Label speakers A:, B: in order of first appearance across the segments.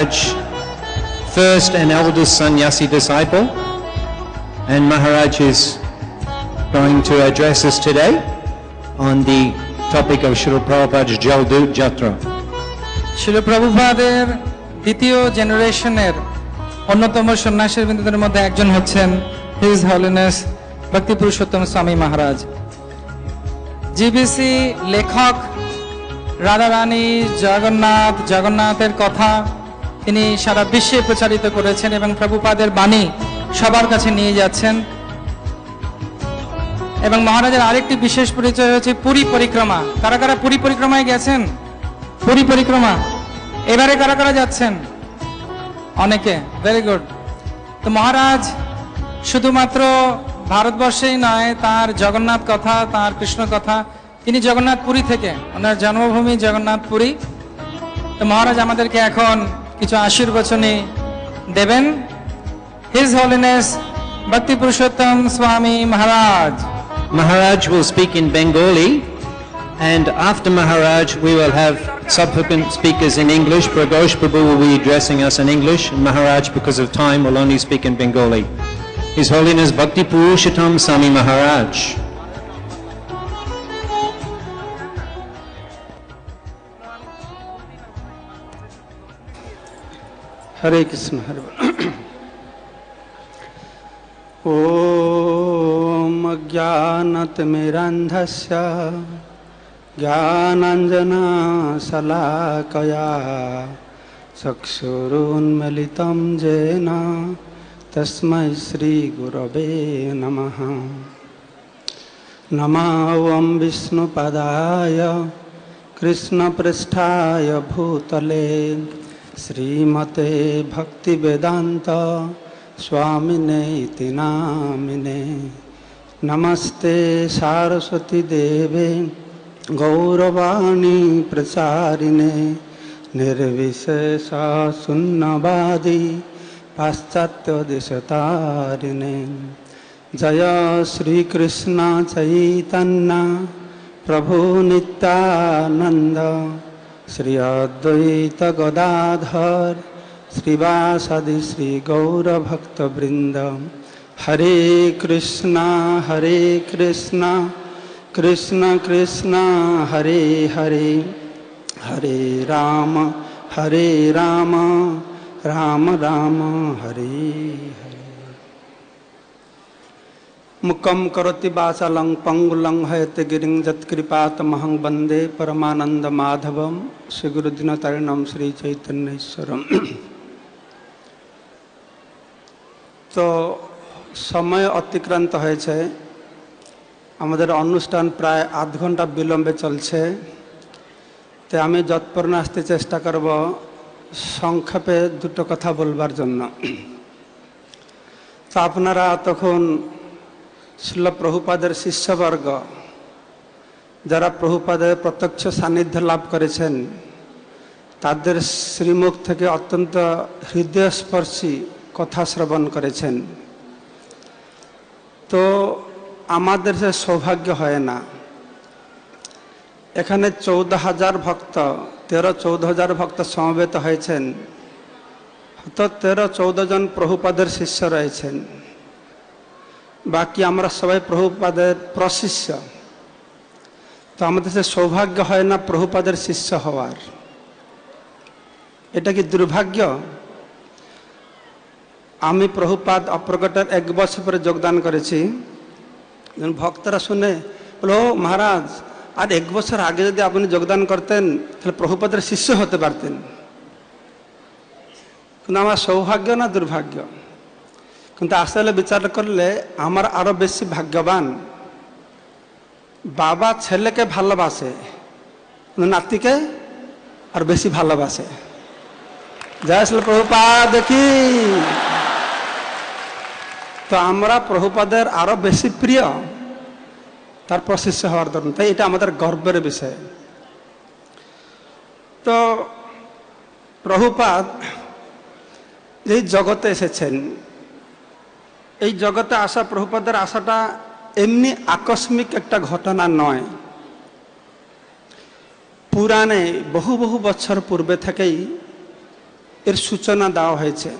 A: first and eldest sannyasi disciple, and Maharaj is going to address us today on the topic of Srila Prabhupada's Jaldut Jatra.
B: Srila Prabhupader দ্বিতীয় জেনারেশনের অন্যতম সন্ন্যাসীর বৃন্দদের মধ্যে একজন হচ্ছেন his holiness ভক্তি পুরুষোত্তম স্বামী মহারাজ। জিবিসি লেখক রাধা রানী জগন্নাথের কথা তিনি সারা বিশ্বে প্রচারিত করেছেন এবং প্রভুপাদের বাণী সবার কাছে নিয়ে যাচ্ছেন। এবং মহারাজের আরেকটি বিশেষ পরিচয় হচ্ছে পুরী পরিক্রমা। কারা কারা পুরী পরিক্রমায় গেছেন? পুরী পরিক্রমা এবারে কারা কারা যাচ্ছেন? অনেকে, ভেরি গুড। তো মহারাজ শুধুমাত্র ভারতবর্ষেই নয়, তার জগন্নাথ কথা, তার কৃষ্ণ কথা, তিনি জগন্নাথপুরী থেকে, ওনার জন্মভূমি জগন্নাথপুরী। তো মহারাজ আমাদেরকে এখন কিছু আশীর্বচনী দেবেন। হিজ হোলিনেস ভক্তি পুরুষোত্তম স্বামী মহারাজ।
A: Maharaj will speak in Bengali, and after Maharaj we will have subsequent speakers in English. Pragosh Prabhu will be addressing us in English, and Maharaj, because of time, will only speak in Bengali. His Holiness Bhakti Purushottam Swami Maharaj.
C: Hare Krishna, Hare Om Jnanatimirandhasya Jnananjana Salakaya Chakshurunmilitam Jena Tasmai Shri Gurave Namaha. Namo Vishnu Padaya Krishna Pristhaya Bhutale Srimate Bhakti Vedanta Swamine iti namine. Namaste Saraswati Deve Gauravani Prasarine Nirvishesha Sunnavadi Paschatya Dishatarine. Jaya Shri Krishna Chaitanya Prabhu Nityananda Shri Advaita Gadadhar Srivasadi Shri Gaura Bhakta Vrinda. Hare Krishna Krishna Krishna Hare Hare Hare Rama Rama Rama Hare Hare. Mukam karoti basalang pangulang hayate giring jat kripatamahang bande paramananda madhavam Shri Guru Dinatarinam Shri Chaitanya Iswaram. তো সময় অতিক্রান্ত হয়েছে, আমাদের অনুষ্ঠান প্রায় আধ ঘন্টা বিলম্বে চলছে। তো আমি যৎপূর্ণ আসতে চেষ্টা করব সংক্ষেপে দুটো কথা বলবার জন্য। তো আপনারা তখন শ্রীল প্রভুপাদের শিষ্যবর্গ যারা প্রভুপাদের প্রত্যক্ষ সান্নিধ্য লাভ করেছেন, তাদের শ্রীমুখ থেকে অত্যন্ত হৃদয়স্পর্শী কথা শ্রবণ করেছেন। তো আমাদের সে সৌভাগ্য হয় না। এখানে 14,000 ভক্ত, 13-14,000 ভক্ত সমবেত হয়েছেন। তো 13-14 জন প্রভুপাদের শিষ্য রয়েছেন, বাকি আমরা সবাই প্রভুপাদের প্রশিষ্য। তো আমাদের সে সৌভাগ্য হয় না প্রভুপাদের শিষ্য হওয়ার। এটা কি দুর্ভাগ্য? আমি প্রভুপাদ অপ্রকটের 1 বছর পরে যোগদান করেছি। ভক্তরা শুনে বলো, মহারাজ আর 1 বছর আগে যদি আপনি যোগদান করতেন তাহলে প্রভুপাদের শিষ্য হতে পারতেন। কিন্তু আমার সৌভাগ্য না দুর্ভাগ্য? কিন্তু আসলে বিচার করলে আমার আরো বেশি ভাগ্যবান। বাবা ছেলেকে ভালোবাসে, নাতিকে আর বেশি ভালোবাসে। জয় শ্রী প্রভুপাদ দেখি। তো আমরা প্রভুপাদের আরো বেশি প্রিয়, তার প্রশিষ্য হওয়ার দরকার। তাই এটা আমাদের গর্বের বিষয়। তো প্রভুপাদ এই জগতে এসেছেন, এই জগতে আসা প্রভুপাদের আসাটা এমনি আকস্মিক একটা ঘটনা নয়। পুরাণে বহু বহু বছর পূর্বে থেকেই এর সূচনা দেওয়া হয়েছে।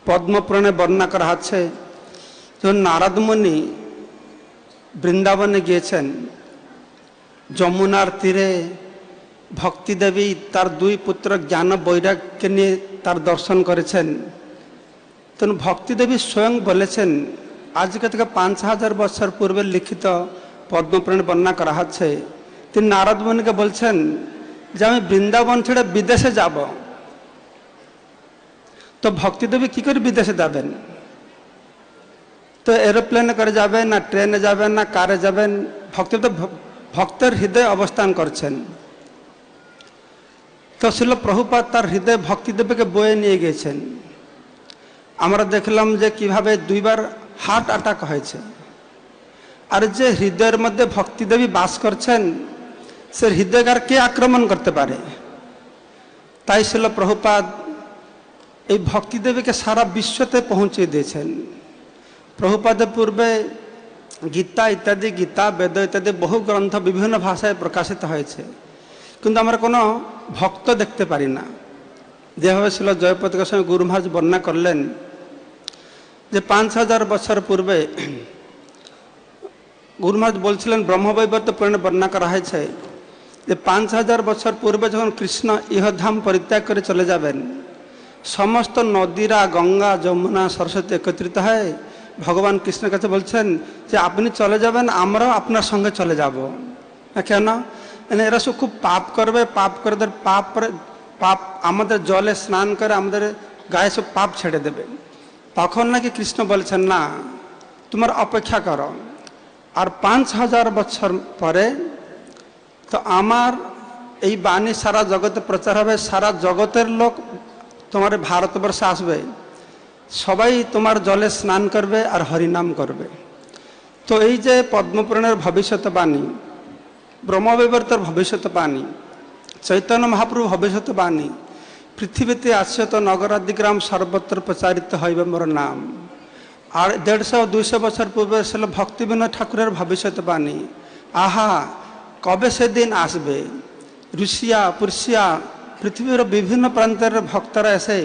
C: পদ্মপুরাণে বর্ণনা করা হচ্ছে যখন নারদ মুনি বৃন্দাবনে গিয়েছেন, যমুনার তীরে ভক্তিদেবী তার দুই পুত্র জ্ঞান বৈরাগ্যকে নিয়ে তার দর্শন করেছেন। তখন ভক্তিদেবী স্বয়ং বলেছেন, আজকে থেকে 5000 বছর পূর্বে লিখিত পদ্মপুরাণে বর্ণনা করা হচ্ছে, তিনি নারদ মুনিকে বলছেন যে আমি বৃন্দাবন ছেড়ে বিদেশে যাব। তো ভক্তিদেবী কি করে বিদেশে যাবেন? তো এরোপ্লেনে করে যাবেন না, ট্রেনে যাবেন না, কারে যাবেন? ভক্তিদেব ভক্তের হৃদয়ে অবস্থান করছেন। তো শিল প্রভুপাদ তার হৃদয়ে ভক্তিদেবীকে বয়ে নিয়ে গিয়েছেন। আমরা দেখলাম যে কিভাবে 2বার হার্ট অ্যাটাক হয়েছে। আর যে হৃদয়ের মধ্যে ভক্তিদেবী বাস করছেন, সে হৃদয়কে আর কে আক্রমণ করতে পারে? তাই শিল প্রভুপাদ এই ভক্তিদেবীকে সারা বিশ্বতে পৌঁছে দিয়েছেন। প্রভুপাদের পূর্বে গীতা ইত্যাদি, গীতা বেদ ইত্যাদি বহু গ্রন্থ বিভিন্ন ভাষায় প্রকাশিত হয়েছে, কিন্তু আমরা কোনো ভক্ত দেখতে পারি না। যেভাবে ছিল জয়পতি গোস্বামী গুরু মহারাজ বর্ণনা করলেন যে 5000 বছর পূর্বে গুরু মহারাজ বলছিলেন, ব্রহ্মবৈবর্ত পুরাণে বর্ণনা করা হয়েছে যে 5000 বছর পূর্বে যখন কৃষ্ণ ইহধাম পরিত্যাগ করে চলে যাবেন, সমস্ত নদীরা গঙ্গা যমুনা সরস্বতী একত্রিত হয় ভগবান কৃষ্ণের কাছে বলছেন যে আপনি চলে যাবেন, আমরাও আপনার সঙ্গে চলে যাব। কেন? এরা সব খুব পাপ করবে, পাপ করে পাপ আমাদের জলে স্নান করে আমাদের গায়ে সব পাপ ছেড়ে দেবে। তখন নাকি কৃষ্ণ বলছেন না, তোমার অপেক্ষা করো, আর 5000 বছর পরে তো আমার এই বাণী সারা জগতে প্রচার হবে, সারা জগতের লোক তোমার ভারতবর্ষে আসবে, সবাই তোমার জলে স্নান করবে আর হরিনাম করবে। তো এই যে পদ্মপুরাণের ভবিষ্যৎবাণী, ব্রহ্মবৈবর্তের ভবিষ্যৎবাণী, চৈতন্য মহাপ্রভু ভবিষ্যৎবাণী, পৃথিবীতে আসছে তো নগরাদিগ্রাম সর্বত্র প্রচারিত হইবে মোর নাম। আর 150-200 বছর পূর্বে ছিল ভক্তিবিনোদ ঠাকুরের ভবিষ্যৎবাণী। আহা, কবে সেদিন আসবে? রুশিয়া পুরুষিয়া পৃথিবীর বিভিন্ন প্রান্তের ভক্তরা এসে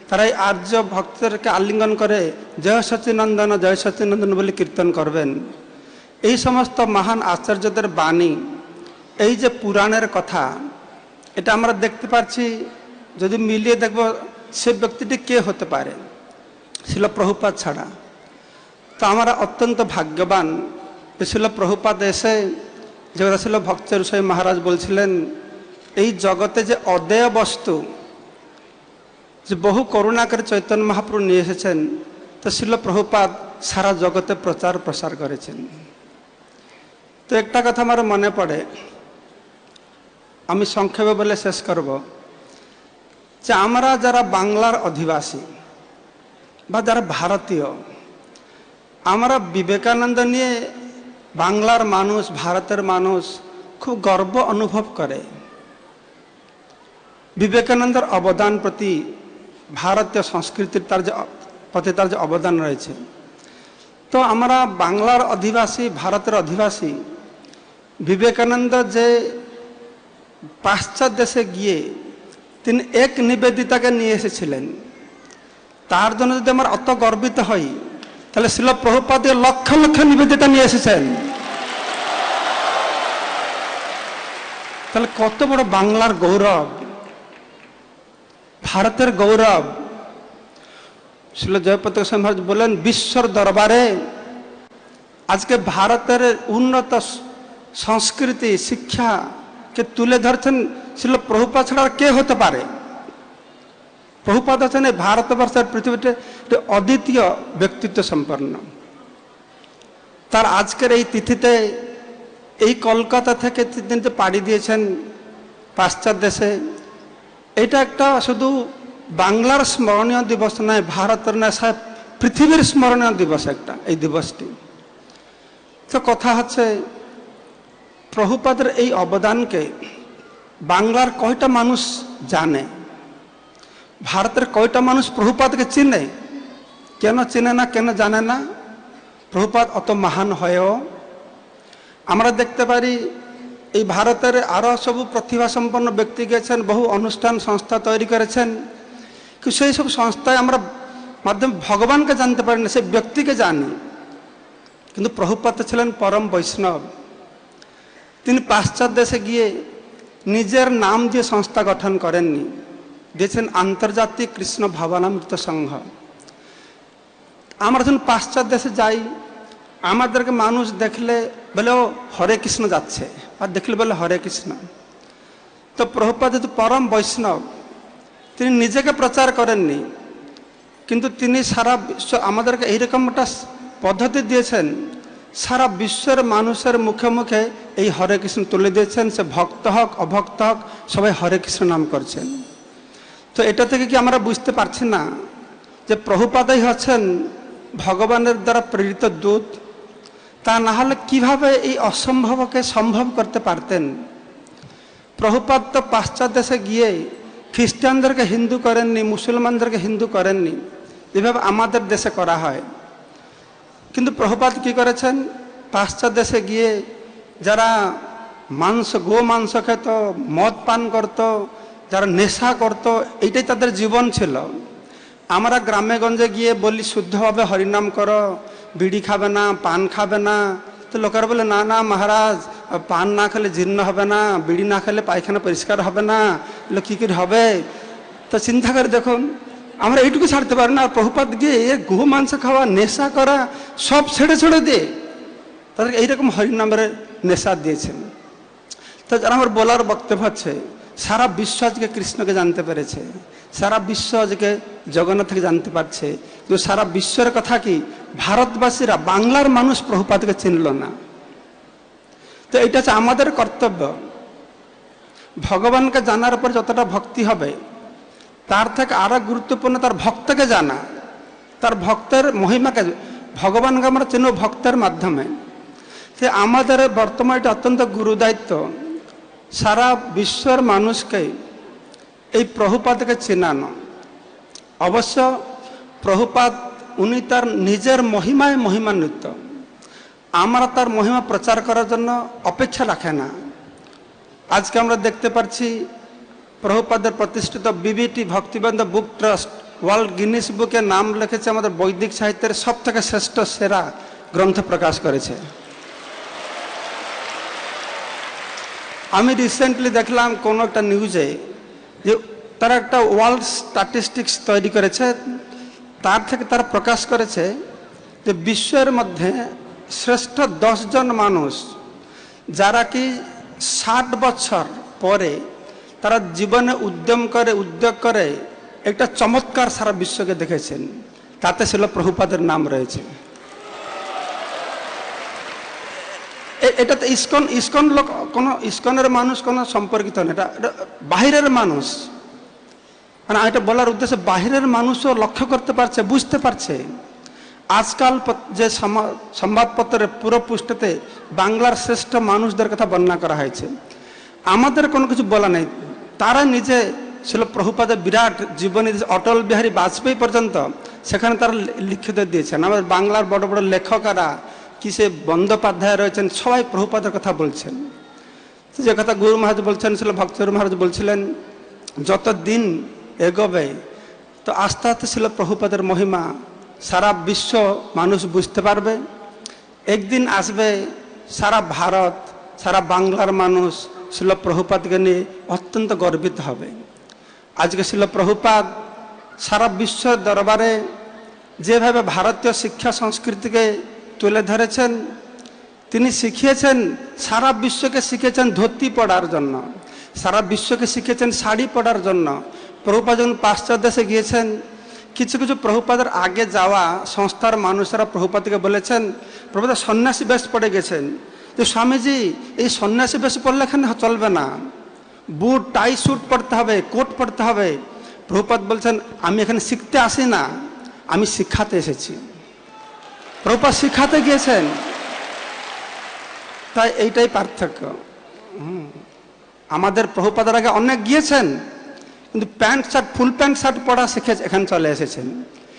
C: তারা এই আর্য ভক্তদেরকে আলিঙ্গন করে জয় সচিনন্দন বলে কীর্তন করবেন। এই সমস্ত মহান আচার্যদের বাণী, এই যে পুরাণের কথা, এটা আমরা দেখতে পাচ্ছি। যদি মিলিয়ে দেখব সে ব্যক্তিটি কে হতে পারে? শিল প্রভুপাদ ছাড়া। তো আমরা অত্যন্ত ভাগ্যবান। শিল প্রভুপাদ এসে যে ছিল ভক্ত ঋষি মহারাজ বলছিলেন, এই জগতে যে অদেয় বস্তু যে বহু করুণা করে চৈতন্য মহাপ্রভু নিয়ে এসেছেন, তো শিল প্রভুপাদ সারা জগতে প্রচার প্রসার করেছেন। তো একটা কথা আমার মনে পড়ে, আমি সংক্ষেপে বলে শেষ করব, যে আমরা যারা বাংলার অধিবাসী বা যারা ভারতীয়, আমরা বিবেকানন্দ নিয়ে বাংলার মানুষ, ভারতের মানুষ খুব গর্ব অনুভব করে। বিবেকানন্দের অবদান প্রতি ভারতীয় সংস্কৃতির প্রতি তার যে অবদান রয়েছে, তো আমরা বাংলার অধিবাসী, ভারতের অধিবাসী, বিবেকানন্দ যে পাশ্চাত্য দেশে গিয়ে তিনি এক নিবেদিতাকে নিয়ে এসেছিলেন, তার জন্য যদি আমরা অত গর্বিত হই, তাহলে শিল প্রভুপাদ লক্ষ লক্ষ নিবেদিতা নিয়ে এসেছেন, তাহলে কত বড় বাংলার গৌরব, ভারতের গৌরব। শিল জয়পতি গোস্বামী মহারাজ বলেন, বিশ্বর দরবারে আজকে ভারতের উন্নত সংস্কৃতি শিক্ষাকে তুলে ধরছেন শিল প্রভুপাদ ছাড়া কে হতে পারে? প্রভুপাদ আছেন এই ভারতবর্ষের পৃথিবীতে অদ্বিতীয় ব্যক্তিত্ব সম্পন্ন। তার আজকের এই তিথিতে এই কলকাতা থেকে তিনি পাড়ি দিয়েছেন পাশ্চাত্য দেশে, এটা একটা শুধু বাংলার স্মরণীয় দিবস নয়, ভারতের নয়, সারা পৃথিবীর স্মরণীয় দিবস একটা এই দিবসটি। তো কথা হচ্ছে, প্রভুপাদের এই অবদানকে বাংলার কয়টা মানুষ জানে? ভারতের কয়টা মানুষ প্রভুপাদকে চিনে? কেন চিনে না, কেন জানে না? প্রভুপাদ অত মহান হয়েও আমরা দেখতে পারি এই ভারতের আরও সবু প্রতিভা সম্পন্ন ব্যক্তি গেছেন, বহু অনুষ্ঠান সংস্থা তৈরি করেছেন, কিন্তু সেই সব সংস্থায় আমরা মাধ্যমে ভগবানকে জানতে পারি না, সেই ব্যক্তিকে জানি। কিন্তু প্রভুপাদ ছিলেন পরম বৈষ্ণব। তিনি পাশ্চাত্য দেশে গিয়ে নিজের নাম দিয়ে সংস্থা গঠন করেননি, দিয়েছেন আন্তর্জাতিক কৃষ্ণ ভাবনামৃত সংঘ। আমরা যখন পাশ্চাত্য দেশে যাই, আমাদেরকে মানুষ দেখলে বলে ও হরে কৃষ্ণ যাচ্ছে, আর দেখলে বলে হরে কৃষ্ণ। তো প্রভুপাদ যেহেতু পরম বৈষ্ণব, তিনি নিজেকে প্রচার করেননি, কিন্তু তিনি সারা বিশ্ব আমাদেরকে এইরকম একটা পদ্ধতি দিয়েছেন, সারা বিশ্বের মানুষের মুখে মুখে এই হরে কৃষ্ণ তুলে দিয়েছেন। সে ভক্ত হোক অভক্ত হোক, সবাই হরে কৃষ্ণ নাম করছেন। তো এটা থেকে কি আমরা বুঝতে পারছি না যে প্রভুপাদই হচ্ছেন ভগবানের দ্বারা প্রেরিত দূত? তা না হলে কিভাবে এই অসম্ভবকে সম্ভব করতে পারতেন? প্রভুপাদ তো পাশ্চাত্য দেশে গিয়ে খ্রিস্টানদেরকে হিন্দু করেননি, মুসলমানদেরকে হিন্দু করেননি, যেভাবে আমাদের দেশে করা হয়। কিন্তু প্রভুপাদ কি করেছেন? পাশ্চাত্য দেশে গিয়ে যারা গো মাংস খেত, মদ পান করত, যারা নেশা করত, এইটাই তাদের জীবন ছিল। আমরা গ্রামে গঞ্জে গিয়ে বলি শুদ্ধভাবে হরিনাম করো, বিড়ি খাবে না, পান খাবে না। তো লোকেরা বলে না না মহারাজ, পান না খেলে জীর্ণ হবে না, বিড়ি না খেলে পায়খানা পরিষ্কার হবে না, এগুলো কী করে হবে? তো চিন্তা করে দেখুন, আমরা এইটুকু ছাড়তে পারি না। আর প্রভুপাদ গিয়ে গো মাংস খাওয়া, নেশা করা সব ছেড়ে ছেড়ে দিয়ে তাদেরকে এইরকম হরিনামের নেশা দিয়েছেন। তো যারা আমার বলার বক্তব্য হচ্ছে, সারা বিশ্ব আজকে কৃষ্ণকে জানতে পেরেছে, সারা বিশ্ব আজকে জগন্নাথকে জানতে পারছে, কিন্তু সারা বিশ্বের কথা কি ভারতবাসীরা, বাংলার মানুষ প্রভুপাদকে চিনল না। তো এটা হচ্ছে আমাদের কর্তব্য। ভগবানকে জানার পর যতটা ভক্তি হবে, তার থেকে আরো গুরুত্বপূর্ণ তার ভক্তকে জানা, তার ভক্তের মহিমাকে। ভগবানকে আমরা চিনব ভক্তের মাধ্যমে। সে আমাদের বর্তমানে এটা অত্যন্ত গুরু দায়িত্ব, সারা বিশ্বের মানুষকে এই প্রভুপাদকে চেনানো। অবশ্য প্রভুপাদ উনি তার নিজের মহিমায় মহিমান্বিত। আমরা তার মহিমা প্রচার করার জন্য অপেক্ষা রাখে না। আজকে আমরা দেখতে পাচ্ছি প্রভুপাদের প্রতিষ্ঠিত বিবিটি ভক্তিবেদান্ত বুক ট্রাস্ট ওয়ার্ল্ড গিনিস বুকে নাম লিখেছে আমাদের বৈদিক সাহিত্যের সব থেকে শ্রেষ্ঠ সেরা গ্রন্থ প্রকাশ করেছে। আমি রিসেন্টলি দেখলাম কোনো একটা নিউজে যে তারা একটা ওয়ার্ল্ড স্ট্যাটিস্টিক্স তৈরি করেছে, তার থেকে তারা প্রকাশ করেছে যে বিশ্বের মধ্যে শ্রেষ্ঠ 10 জন মানুষ যারা কি 60 বছর পরে তারা জীবনে উদ্যোগ করে একটা চমৎকার সারা বিশ্বকে দেখেছেন, তাতে ছিল প্রভুপাদের নাম রয়েছে। এটা তো ইসকন লোক, কোনো ইসকনের মানুষ কোনো সম্পর্কিত না, এটা বাহিরের মানুষ। মানে এটা বলার উদ্দেশ্যে বাহিরের মানুষও লক্ষ্য করতে পারছে, বুঝতে পারছে। আজকাল যে সংবাদপত্রের পুরো পৃষ্ঠাতে বাংলার শ্রেষ্ঠ মানুষদের কথা বর্ণনা করা হয়েছে। আমাদের কোনো কিছু বলা নেই, তারা নিজে ছিল প্রভুপাদের বিরাট জীবনী, অটল বিহারী বাজপেয়ী পর্যন্ত সেখানে তারা লিখিত দিয়েছেন। আমাদের বাংলার বড় বড় লেখকেরা কি সে বন্দ্যোপাধ্যায় রয়েছেন, সবাই প্রভুপাদের কথা বলছেন। যে কথা গুরু মহারাজ বলছেন, ছিল ভক্তগুরু মহারাজ বলছিলেন, যত দিন এগোবে তো আস্তে আস্তে ছিল প্রভুপাদের মহিমা সারা বিশ্ব মানুষ বুঝতে পারবে। একদিন আসবে সারা ভারত, সারা বাংলার মানুষ ছিল প্রভুপাদকে নিয়ে অত্যন্ত গর্বিত হবে। আজকে ছিল প্রভুপাদ সারা বিশ্ব দরবারে যেভাবে ভারতীয় শিক্ষা সংস্কৃতিকে তুলে ধরেছেন, তিনি শিখিয়েছেন, সারা বিশ্বকে শিখেছেন ধুতি পড়ার জন্য, সারা বিশ্বকে শিখেছেন শাড়ি পরার জন্য। প্রভুপাদ যখন পাশ্চাত্য দেশে গিয়েছেন, কিছু কিছু প্রভুপাদের আগে যাওয়া সংস্থার মানুষেরা প্রভুপাদকে বলেছেন, প্রভুপাদ সন্ন্যাসী বেশ পড়ে গেছেন, যে স্বামীজি এই সন্ন্যাসী বেশ পড়লে এখানে চলবে না, বুট টাই স্যুট পড়তে হবে, কোট পড়তে হবে। প্রভুপাদ বলছেন, আমি এখানে শিখতে আসি না, আমি শিক্ষাতে এসেছি। প্রভুপাদ শিক্ষাতে গিয়েছেন। তাই এইটাই পার্থক্য। আমাদের প্রভুপাদের আগে অনেক গিয়েছেন, কিন্তু ফুল প্যান্ট শার্ট পরা শিখে এখানে চলে এসেছেন।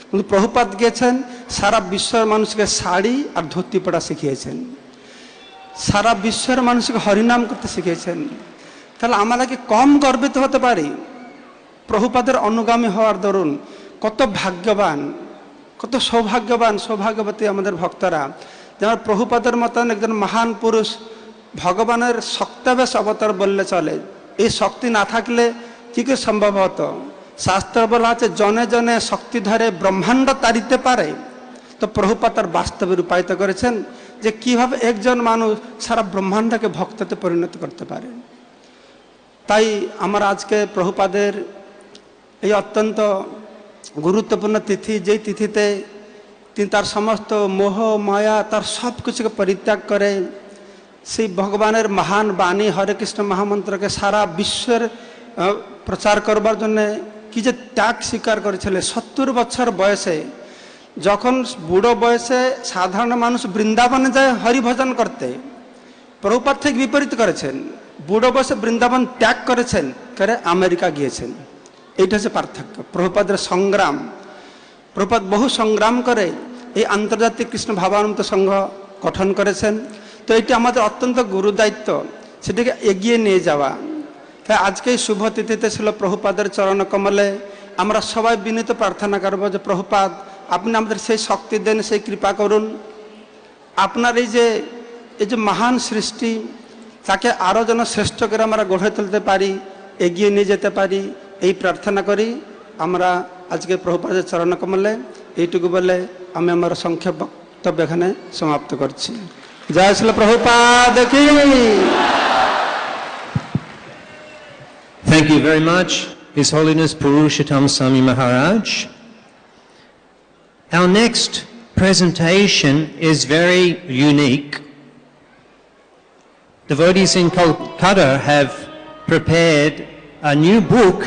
C: কিন্তু প্রভুপাদ গিয়েছেন, সারা বিশ্বের মানুষকে শাড়ি আর ধুতি পরা শিখিয়েছেন, সারা বিশ্বের মানুষকে হরিনাম করতে শিখিয়েছেন। তাহলে আমরা কি কম গর্বিত হতে পারি? প্রভুপাদের অনুগামী হওয়ার দরুন কত ভাগ্যবান, কত সৌভাগ্যবতী আমাদের ভক্তরা, যেমন প্রভুপাদের মতন একজন মহান পুরুষ ভগবানের শক্তাবেশ অবতার বললে চলে। এই শক্তি না থাকলে কি করে সম্ভব হতো? শাস্ত্র বলা আছে জনে জনে শক্তি ধরে ব্রহ্মাণ্ড তাড়িতে পারে। তো প্রভুপাদ তার বাস্তবে রূপায়িত করেছেন যে কিভাবে একজন মানুষ সারা ব্রহ্মাণ্ডকে ভক্ততে পরিণত করতে পারে। তাই আমার আজকে প্রভুপাদের এই অত্যন্ত গুরুত্বপূর্ণ তিথি, যেই তিথিতে তিনি তার সমস্ত মোহ মায়া তার সব কিছুকে পরিত্যাগ করে সেই ভগবানের মহান বাণী হরে কৃষ্ণ মহামন্ত্রকে সারা বিশ্বের প্রচার করবার জন্য কি যে ত্যাগ স্বীকার করেছিলেন। 70 বছর বয়সে, যখন বুড়ো বয়সে সাধারণ মানুষ বৃন্দাবনে যায় হরিভজন করতে, প্রভুপাদ ঠিক বিপরীত করেছেন। বুড়ো বয়সে বৃন্দাবন ত্যাগ করেছেন, করে আমেরিকা গিয়েছেন। এইটা হচ্ছে পার্থক্য। প্রভুপাদের সংগ্রাম, প্রভুপাদ বহু সংগ্রাম করে এই আন্তর্জাতিক কৃষ্ণ ভাবানন্দ সংঘ গঠন করেছেন। তো এটি আমাদের অত্যন্ত গুরু দায়িত্ব, সেটিকে এগিয়ে নিয়ে যাওয়া। তাই আজকে এই শুভ তিথিতে ছিল প্রভুপাদের চরণ কমলে আমরা সবাই বিনীত প্রার্থনা করব যে প্রভুপাদ আপনি আমাদের সেই শক্তি দেন, সেই কৃপা করুন। আপনার এই যে মহান সৃষ্টি, তাকে আরও যেন শ্রেষ্ঠ করে আমরা গড়ে তুলতে পারি, এগিয়ে নিয়ে যেতে পারি, এই প্রার্থনা করি। আমরা আজকে প্রভুপাদের চরণ কমলে এইটুকু বলে আমি আমার সংক্ষেপ বক্তব্য এখানে সমাপ্ত করছি। জয় শ্রী প্রভুপাদ কি।
A: Thank you very much, His Holiness Purushottam Swami Maharaj. Our next presentation is very unique. Devotees in Kolkata have prepared a new book